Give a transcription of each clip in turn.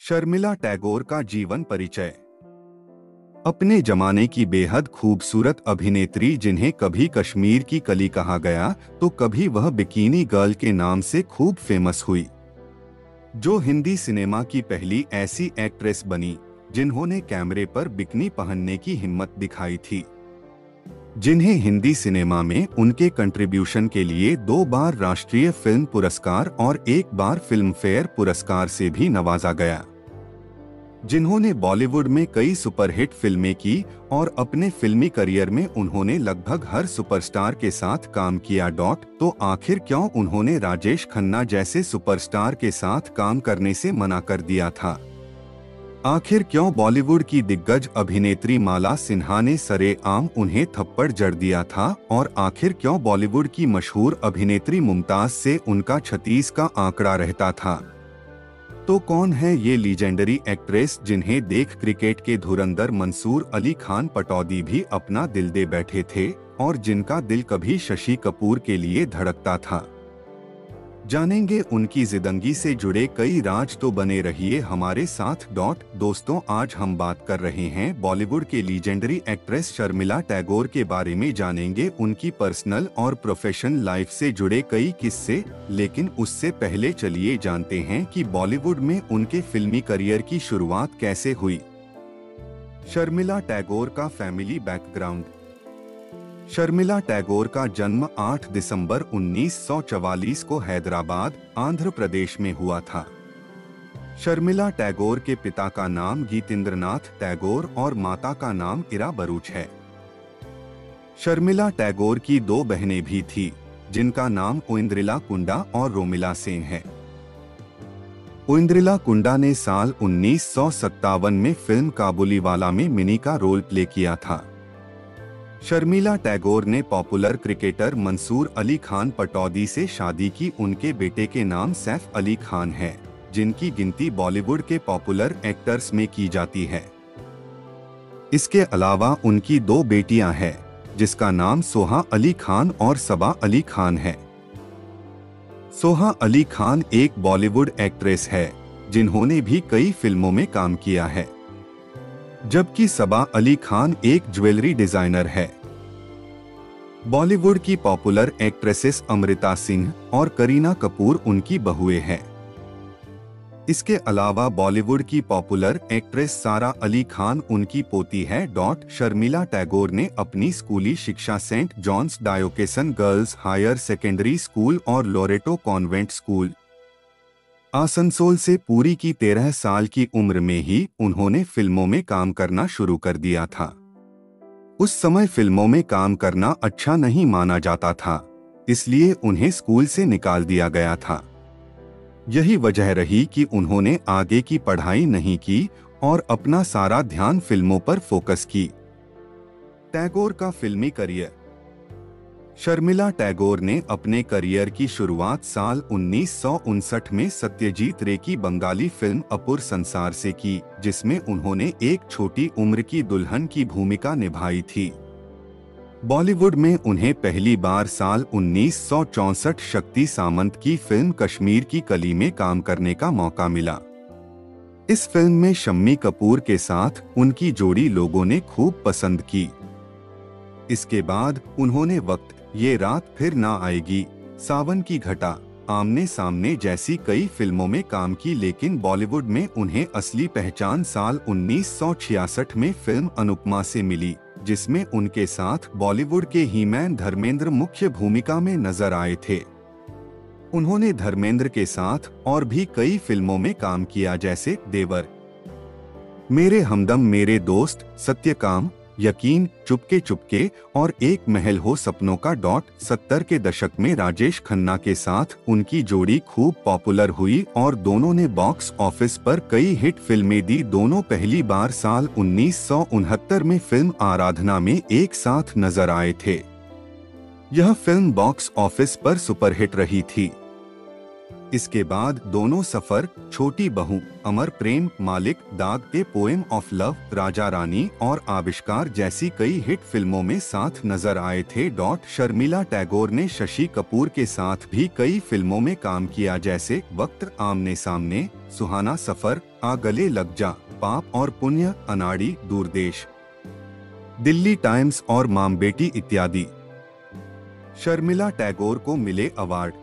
शर्मिला टैगोर का जीवन परिचय। अपने जमाने की बेहद खूबसूरत अभिनेत्री जिन्हें कभी कश्मीर की कली कहा गया तो कभी वह बिकिनी गर्ल के नाम से खूब फेमस हुई, जो हिंदी सिनेमा की पहली ऐसी एक्ट्रेस बनी जिन्होंने कैमरे पर बिकनी पहनने की हिम्मत दिखाई थी, जिन्हें हिंदी सिनेमा में उनके कंट्रीब्यूशन के लिए 2 बार राष्ट्रीय फिल्म पुरस्कार और 1 बार फिल्म फेयर पुरस्कार से भी नवाजा गया, जिन्होंने बॉलीवुड में कई सुपरहिट फिल्में की और अपने फिल्मी करियर में उन्होंने लगभग हर सुपरस्टार के साथ काम किया। तो आखिर क्यों उन्होंने राजेश खन्ना जैसे सुपरस्टार के साथ काम करने से मना कर दिया था? आखिर क्यों बॉलीवुड की दिग्गज अभिनेत्री माला सिन्हा ने सरेआम उन्हें थप्पड़ जड़ दिया था? और आखिर क्यों बॉलीवुड की मशहूर अभिनेत्री मुमताज से उनका 36 का आंकड़ा रहता था? तो कौन है ये लीजेंडरी एक्ट्रेस जिन्हें देख क्रिकेट के धुरंधर मंसूर अली खान पटौदी भी अपना दिल दे बैठे थे और जिनका दिल कभी शशि कपूर के लिए धड़कता था? जानेंगे उनकी जिंदगी से जुड़े कई राज, तो बने रहिए हमारे साथ। दोस्तों, आज हम बात कर रहे हैं बॉलीवुड के लीजेंडरी एक्ट्रेस शर्मिला टैगोर के बारे में। जानेंगे उनकी पर्सनल और प्रोफेशनल लाइफ से जुड़े कई किस्से, लेकिन उससे पहले चलिए जानते हैं कि बॉलीवुड में उनके फिल्मी करियर की शुरुआत कैसे हुई। शर्मिला टैगोर का फैमिली बैकग्राउंड। शर्मिला टैगोर का जन्म 8 दिसंबर 1944 को हैदराबाद, आंध्र प्रदेश में हुआ था। शर्मिला टैगोर के पिता का नाम गीतेंद्रनाथ टैगोर और माता का नाम इरा बरूच है। शर्मिला टैगोर की 2 बहनें भी थीं, जिनका नाम ओइंद्रिला कुंडा और रोमिला सेन है। ओइंद्रिला कुंडा ने साल 1957 में फिल्म काबुलीवाला में मिनी का रोल प्ले किया था। शर्मिला टैगोर ने पॉपुलर क्रिकेटर मंसूर अली खान पटौदी से शादी की। उनके बेटे के नाम सैफ अली खान है, जिनकी गिनती बॉलीवुड के पॉपुलर एक्टर्स में की जाती है। इसके अलावा उनकी 2 बेटियां हैं, जिसका नाम सोहा अली खान और सबा अली खान है। सोहा अली खान एक बॉलीवुड एक्ट्रेस है जिन्होंने भी कई फिल्मों में काम किया है, जबकि सबा अली खान एक ज्वेलरी डिजाइनर है। बॉलीवुड की पॉपुलर एक्ट्रेसेस अमृता सिंह और करीना कपूर उनकी बहुएं हैं। इसके अलावा बॉलीवुड की पॉपुलर एक्ट्रेस सारा अली खान उनकी पोती है। शर्मिला टैगोर ने अपनी स्कूली शिक्षा Saint John's Diocesan Girls Higher Secondary School और लोरेटो कॉन्वेंट स्कूल, आसनसोल से पूरी की। 13 साल की उम्र में ही उन्होंने फिल्मों में काम करना शुरू कर दिया था। उस समय फिल्मों में काम करना अच्छा नहीं माना जाता था, इसलिए उन्हें स्कूल से निकाल दिया गया था। यही वजह रही कि उन्होंने आगे की पढ़ाई नहीं की और अपना सारा ध्यान फिल्मों पर फोकस की। टैगोर का फिल्मी करियर। शर्मिला टैगोर ने अपने करियर की शुरुआत साल 1959 में सत्यजीत रे की बंगाली फिल्म अपुर संसार से की, जिसमें उन्होंने एक छोटी उम्र की दुल्हन की भूमिका निभाई थी। बॉलीवुड में उन्हें पहली बार साल 1964 शक्ति सामंत की फिल्म कश्मीर की कली में काम करने का मौका मिला। इस फिल्म में शम्मी कपूर के साथ उनकी जोड़ी लोगों ने खूब पसंद की। इसके बाद उन्होंने वक्त, ये रात फिर ना आएगी, सावन की घटा, आमने सामने जैसी कई फिल्मों में काम की, लेकिन बॉलीवुड में उन्हें असली पहचान साल 1966 में फिल्म अनुपमा से मिली, जिसमें उनके साथ बॉलीवुड के हीमैन धर्मेंद्र मुख्य भूमिका में नजर आए थे। उन्होंने धर्मेंद्र के साथ और भी कई फिल्मों में काम किया, जैसे देवर, मेरे हमदम, मेरे दोस्त, सत्यकाम, यकीन, चुपके चुपके और एक महल हो सपनों का। 70 के दशक में राजेश खन्ना के साथ उनकी जोड़ी खूब पॉपुलर हुई और दोनों ने बॉक्स ऑफिस पर कई हिट फिल्में दी। दोनों पहली बार साल 1969 में फिल्म आराधना में एक साथ नजर आए थे। यह फिल्म बॉक्स ऑफिस पर सुपरहिट रही थी। इसके बाद दोनों सफर, छोटी बहू, अमर प्रेम, मालिक, दाग, a poem of love, Raja Rani और आविष्कार जैसी कई हिट फिल्मों में साथ नजर आए थे। शर्मिला टैगोर ने शशि कपूर के साथ भी कई फिल्मों में काम किया, जैसे वक्त, आमने सामने, सुहाना सफर, आ गले लग जा, पाप और पुण्य, अनाड़ी, दूरदेश, दिल्ली टाइम्स और मामबेटी इत्यादि। शर्मिला टैगोर को मिले अवार्ड।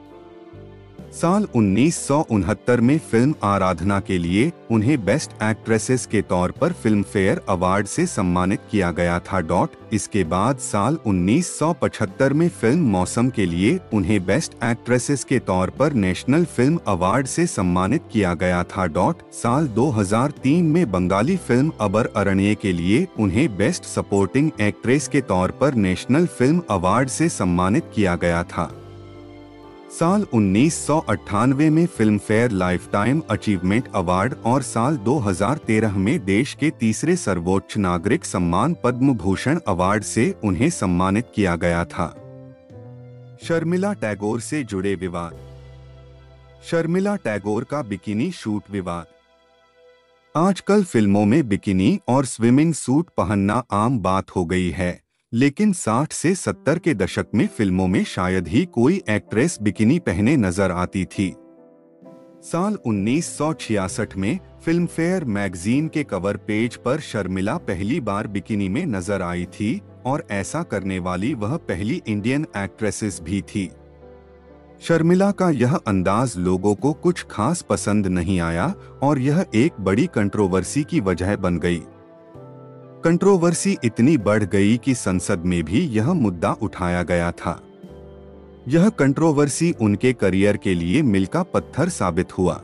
साल 1969 में फिल्म आराधना के लिए उन्हें बेस्ट एक्ट्रेसेस के तौर पर फिल्म फेयर अवार्ड से सम्मानित किया गया था। इसके बाद साल 1975 में फिल्म मौसम के लिए उन्हें बेस्ट एक्ट्रेसेस के तौर पर नेशनल फिल्म अवार्ड से सम्मानित किया गया था। साल 2003 में बंगाली फिल्म अबर अरण्य के लिए उन्हें बेस्ट सपोर्टिंग एक्ट्रेस के तौर पर नेशनल फिल्म अवार्ड से सम्मानित किया गया था। साल 1998 में film fair lifetime achievement award और साल 2013 में देश के तीसरे सर्वोच्च नागरिक सम्मान पद्म भूषण अवार्ड से उन्हें सम्मानित किया गया था। शर्मिला टैगोर से जुड़े विवाद। शर्मिला टैगोर का बिकिनी शूट विवाद। आजकल फिल्मों में बिकिनी और स्विमिंग सूट पहनना आम बात हो गई है, लेकिन 60 से 70 के दशक में फिल्मों में शायद ही कोई एक्ट्रेस बिकिनी पहने नजर आती थी। साल 1966 में फिल्म फेयर मैगजीन के कवर पेज पर शर्मिला पहली बार बिकिनी में नजर आई थी और ऐसा करने वाली वह पहली इंडियन एक्ट्रेसेस भी थी। शर्मिला का यह अंदाज लोगों को कुछ खास पसंद नहीं आया और यह एक बड़ी कंट्रोवर्सी की वजह बन गई। कंट्रोवर्सी इतनी बढ़ गई कि संसद में भी यह मुद्दा उठाया गया था। यह कंट्रोवर्सी उनके करियर के लिए मील का पत्थर साबित हुआ।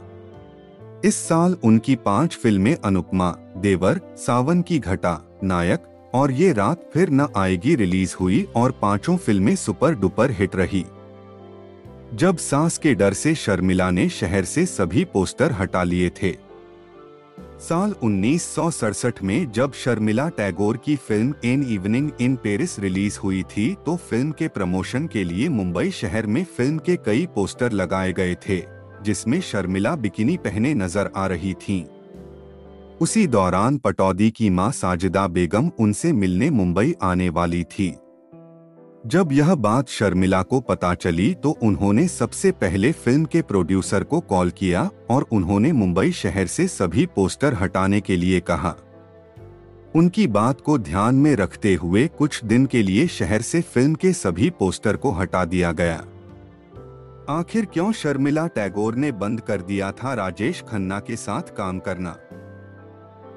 इस साल उनकी 5 फिल्में अनुपमा, देवर, सावन की घटा, नायक और ये रात फिर न आएगी रिलीज हुई और 5 फिल्में सुपर डुपर हिट रही। जब सांस के डर से शर्मिला ने शहर से सभी पोस्टर हटा लिए थे। साल 1967 में जब शर्मिला टैगोर की film an evening in Paris release हुई थी तो फिल्म के प्रमोशन के लिए मुंबई शहर में फिल्म के कई पोस्टर लगाए गए थे, जिसमें शर्मिला बिकिनी पहने नजर आ रही थीं। उसी दौरान पटौदी की मां साजिदा बेगम उनसे मिलने मुंबई आने वाली थी। जब यह बात शर्मिला को पता चली तो उन्होंने सबसे पहले फिल्म के प्रोड्यूसर को कॉल किया और उन्होंने मुंबई शहर से सभी पोस्टर हटाने के लिए कहा। उनकी बात को ध्यान में रखते हुए कुछ दिन के लिए शहर से फिल्म के सभी पोस्टर को हटा दिया गया। आखिर क्यों शर्मिला टैगोर ने बंद कर दिया था राजेश खन्ना के साथ काम करना?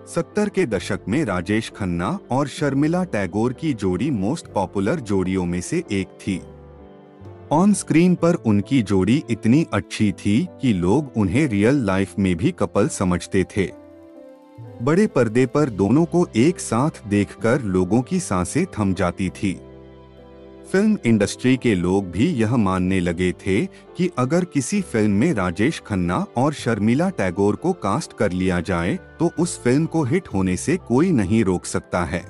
70 के दशक में राजेश खन्ना और शर्मिला टैगोर की जोड़ी मोस्ट पॉपुलर जोड़ियों में से एक थी। ऑन स्क्रीन पर उनकी जोड़ी इतनी अच्छी थी कि लोग उन्हें रियल लाइफ में भी कपल समझते थे। बड़े पर्दे पर दोनों को एक साथ देखकर लोगों की सांसें थम जाती थी। फिल्म इंडस्ट्री के लोग भी यह मानने लगे थे कि अगर किसी फिल्म में राजेश खन्ना और शर्मिला टैगोर को कास्ट कर लिया जाए तो उस फिल्म को हिट होने से कोई नहीं रोक सकता है।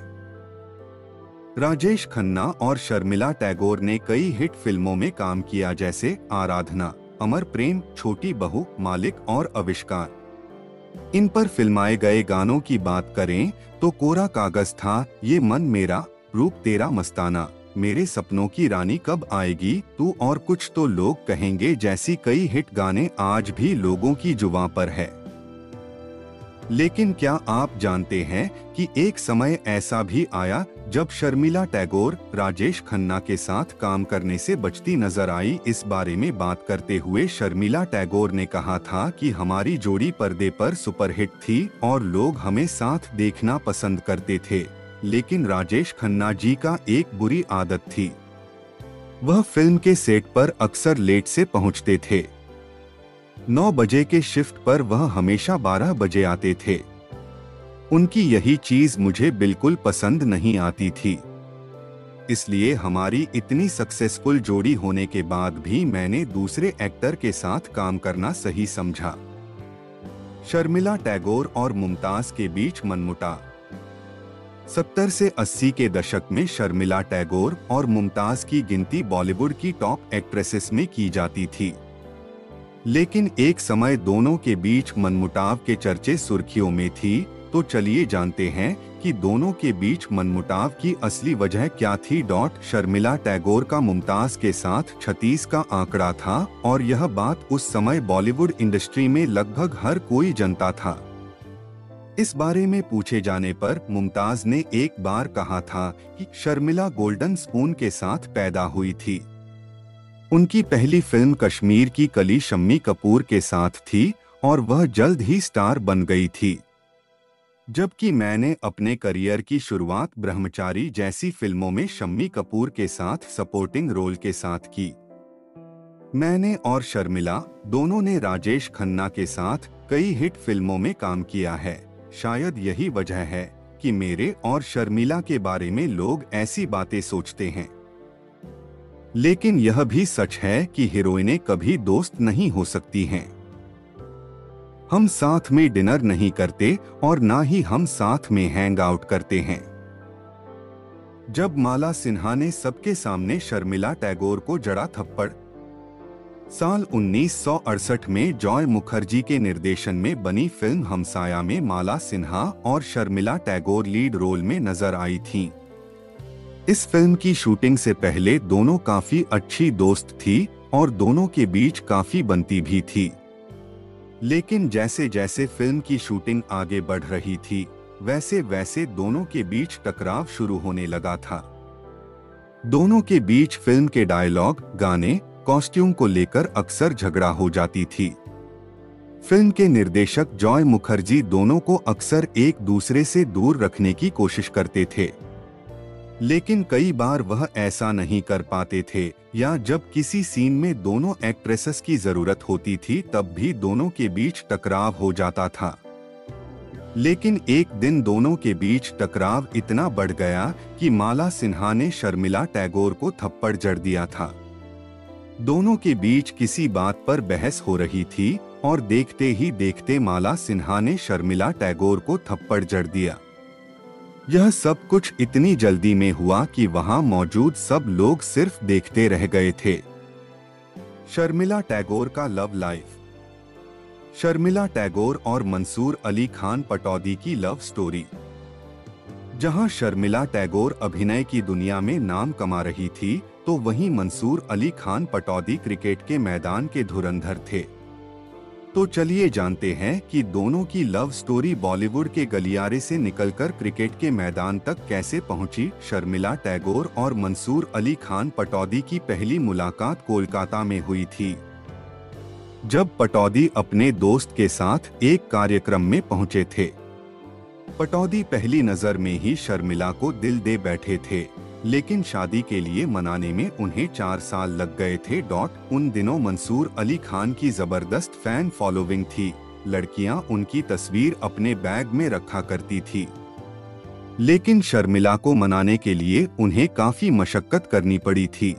राजेश खन्ना और शर्मिला टैगोर ने कई हिट फिल्मों में काम किया, जैसे आराधना, अमर प्रेम, छोटी बहू, मालिक और आविष्कार। इन पर फिल्माए गए गानों की बात करें तो कोरा कागज था, ये मन मेरा, रूप तेरा मस्ताना, मेरे सपनों की रानी कब आएगी, तू और कुछ तो लोग कहेंगे जैसी कई हिट गाने आज भी लोगों की जुबां पर है। लेकिन क्या आप जानते हैं कि एक समय ऐसा भी आया जब शर्मिला टैगोर राजेश खन्ना के साथ काम करने से बचती नजर आई? इस बारे में बात करते हुए शर्मिला टैगोर ने कहा था कि हमारी जोड़ी पर्दे पर सुपरहिट थी और लोग हमें साथ देखना पसंद करते थे, लेकिन राजेश खन्ना जी का एक बुरी आदत थी। वह फिल्म के सेट पर अक्सर लेट से पहुंचते थे। 9 बजे के शिफ्ट पर वह हमेशा 12 बजे आते थे। उनकी यही चीज मुझे बिल्कुल पसंद नहीं आती थी। इसलिए हमारी इतनी सक्सेसफुल जोड़ी होने के बाद भी मैंने दूसरे एक्टर के साथ काम करना सही समझा। शर्मिला टैगोर और मुमताज के बीच मनमुटाव। 70 से 80 के दशक में शर्मिला टैगोर और मुमताज की गिनती बॉलीवुड की टॉप एक्ट्रेसेस में की जाती थी, लेकिन एक समय दोनों के बीच मनमुटाव के चर्चे सुर्खियों में थी। तो चलिए जानते हैं कि दोनों के बीच मनमुटाव की असली वजह क्या थी। शर्मिला टैगोर का मुमताज के साथ 36 का आंकड़ा था और यह बात उस समय बॉलीवुड इंडस्ट्री में लगभग हर कोई जानता था। इस बारे में पूछे जाने पर मुमताज ने एक बार कहा था कि शर्मिला गोल्डन स्पून के साथ पैदा हुई थी। उनकी पहली फिल्म कश्मीर की कली शम्मी कपूर के साथ थी और वह जल्द ही स्टार बन गई थी। जबकि मैंने अपने करियर की शुरुआत ब्रह्मचारी जैसी फिल्मों में शम्मी कपूर के साथ सपोर्टिंग रोल के साथ की। मैंने और शर्मिला दोनों ने राजेश खन्ना के साथ कई हिट फिल्मों में काम किया है। शायद यही वजह है कि मेरे और शर्मिला के बारे में लोग ऐसी बातें सोचते हैं। लेकिन यह भी सच है कि हीरोइनें कभी दोस्त नहीं हो सकती हैं। हम साथ में डिनर नहीं करते और ना ही हम साथ में हैंग आउट करते हैं। जब माला सिन्हा ने सबके सामने शर्मिला टैगोर को जड़ा थप्पड़, साल 1968 में जॉय मुखर्जी के निर्देशन में बनी फिल्म हमसाया में माला सिन्हा और शर्मिला टैगोर लीड रोल में नजर आई थीं। इस फिल्म की शूटिंग से पहले दोनों काफी अच्छी दोस्त थी और दोनों के बीच काफी बनती भी थी। लेकिन जैसे जैसे फिल्म की शूटिंग आगे बढ़ रही थी, वैसे वैसे दोनों के बीच टकराव शुरू होने लगा था। दोनों के बीच फिल्म के डायलॉग, गाने, कॉस्ट्यूम को लेकर अक्सर झगड़ा हो जाती थी। फिल्म के निर्देशक जॉय मुखर्जी दोनों को अक्सर एक दूसरे से दूर रखने की कोशिश करते थे, लेकिन कई बार वह ऐसा नहीं कर पाते थे, या जब किसी सीन में दोनों एक्ट्रेसेस की जरूरत होती थी तब भी दोनों के बीच टकराव हो जाता था। लेकिन एक दिन दोनों के बीच टकराव इतना बढ़ गया कि माला सिन्हा ने शर्मिला टैगोर को थप्पड़ जड़ दिया था। दोनों के बीच किसी बात पर बहस हो रही थी और देखते ही देखते माला सिन्हा ने शर्मिला टैगोर को थप्पड़ जड़ दिया। यह सब कुछ इतनी जल्दी में हुआ कि वहां मौजूद सब लोग सिर्फ देखते रह गए थे। शर्मिला टैगोर का लव लाइफ। शर्मिला टैगोर और मंसूर अली खान पटौदी की लव स्टोरी। जहां शर्मिला टैगोर अभिनय की दुनिया में नाम कमा रही थी, तो वहीं मंसूर अली खान पटौदी क्रिकेट के मैदान के धुरंधर थे। तो चलिए जानते हैं कि दोनों की लव स्टोरी बॉलीवुड के गलियारे से निकलकर क्रिकेट के मैदान तक कैसे पहुंची। शर्मिला टैगोर और मंसूर अली खान पटौदी की पहली मुलाकात कोलकाता में हुई थी, जब पटौदी अपने दोस्त के साथ एक कार्यक्रम में पहुंचे थे। पटौदी पहली नजर में ही शर्मिला को दिल दे बैठे थे, लेकिन शादी के लिए मनाने में उन्हें 4 साल लग गए थे। उन दिनों मंसूर अली खान की जबरदस्त फैन फॉलोइंग थी। लड़कियां उनकी तस्वीर अपने बैग में रखा करती थी। लेकिन शर्मिला को मनाने के लिए उन्हें काफी मशक्कत करनी पड़ी थी।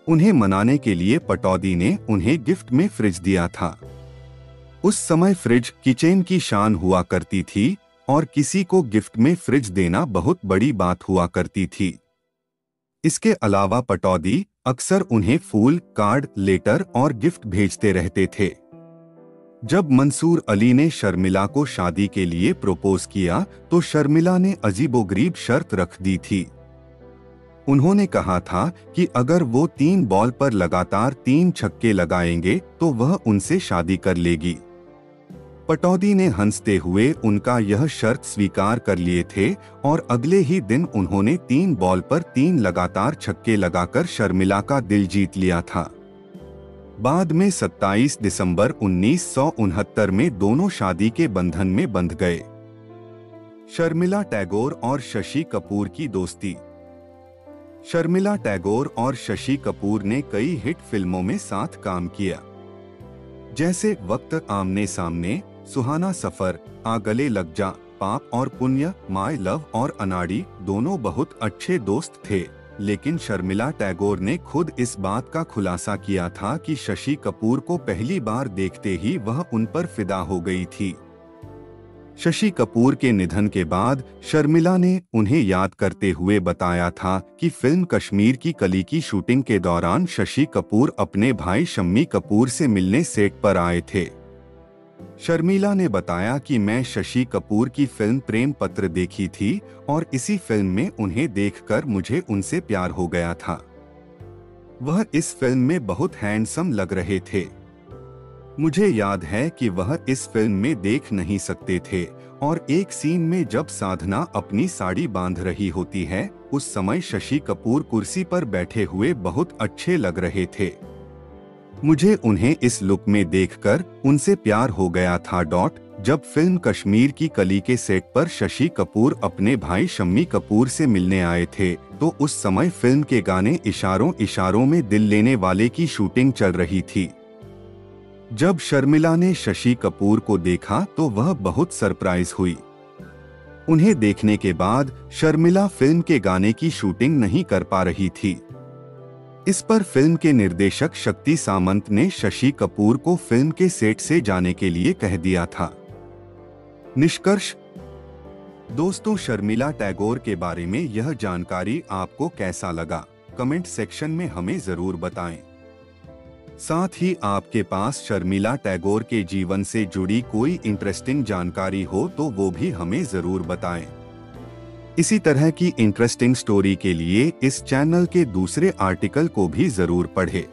उन्हें मनाने के लिए पटौदी ने उन्हें गिफ्ट में फ्रिज दिया था। उस समय फ्रिज किचन की शान हुआ करती थी और किसी को गिफ्ट में फ्रिज देना बहुत बड़ी बात हुआ करती थी। इसके अलावा पटौदी अक्सर उन्हें फूल, कार्ड, लेटर और गिफ्ट भेजते रहते थे। जब मंसूर अली ने शर्मिला को शादी के लिए प्रपोज किया, तो शर्मिला ने अजीबोगरीब शर्त रख दी थी। उन्होंने कहा था कि अगर वो 3 बॉल पर लगातार 3 छक्के लगाएंगे तो वह उनसे शादी कर लेगी। पटौदी ने हंसते हुए उनका यह शर्त स्वीकार कर लिए थे और अगले ही दिन उन्होंने 3 बॉल पर 3 लगातार छक्के लगाकर शर्मिला का दिल जीत लिया था। बाद में 27 दिसंबर 1969 में दोनों शादी के बंधन में बंध गए। शर्मिला टैगोर और शशि कपूर की दोस्ती। शर्मिला टैगोर और शशि कपूर ने कई हिट फिल्मों में साथ काम किया, जैसे वक्त आमने सामने, सुहाना सफर, आ गले लग जा, पाप और पुण्य, माय लव और अनाड़ी। दोनों बहुत अच्छे दोस्त थे, लेकिन शर्मिला टैगोर ने खुद इस बात का खुलासा किया था कि शशि कपूर को पहली बार देखते ही वह उन पर फिदा हो गई थी। शशि कपूर के निधन के बाद शर्मिला ने उन्हें याद करते हुए बताया था कि फिल्म कश्मीर की कली की शूटिंग के दौरान शशि कपूर अपने भाई शम्मी कपूर से मिलने सेट पर आए थे। शर्मिला ने बताया कि मैं शशि कपूर की फिल्म प्रेम पत्र देखी थी और इसी फिल्म में उन्हें देखकर मुझे उनसे प्यार हो गया था। वह इस फिल्म में बहुत हैंडसम लग रहे थे। मुझे याद है कि वह इस फिल्म में देख नहीं सकते थे और एक सीन में जब साधना अपनी साड़ी बांध रही होती है, उस समय शशि कपूर कुर्सी पर बैठे हुए बहुत अच्छे लग रहे थे। मुझे उन्हें इस लुक में देखकर उनसे प्यार हो गया था। जब फिल्म कश्मीर की कली के सेट पर शशि कपूर अपने भाई शम्मी कपूर से मिलने आए थे, तो उस समय फिल्म के गाने इशारों इशारों में दिल लेने वाले की शूटिंग चल रही थी। जब शर्मिला ने शशि कपूर को देखा तो वह बहुत सरप्राइज हुई। उन्हें देखने के बाद शर्मिला फिल्म के गाने की शूटिंग नहीं कर पा रही थी। इस पर फिल्म के निर्देशक शक्ति सामंत ने शशि कपूर को फिल्म के सेट से जाने के लिए कह दिया था। निष्कर्ष दोस्तों, शर्मिला टैगोर के बारे में यह जानकारी आपको कैसा लगा, कमेंट सेक्शन में हमें जरूर बताएं। साथ ही आपके पास शर्मिला टैगोर के जीवन से जुड़ी कोई इंटरेस्टिंग जानकारी हो तो वो भी हमें जरूर बताएं। इसी तरह की इंटरेस्टिंग स्टोरी के लिए इस चैनल के दूसरे आर्टिकल को भी जरूर पढ़ें।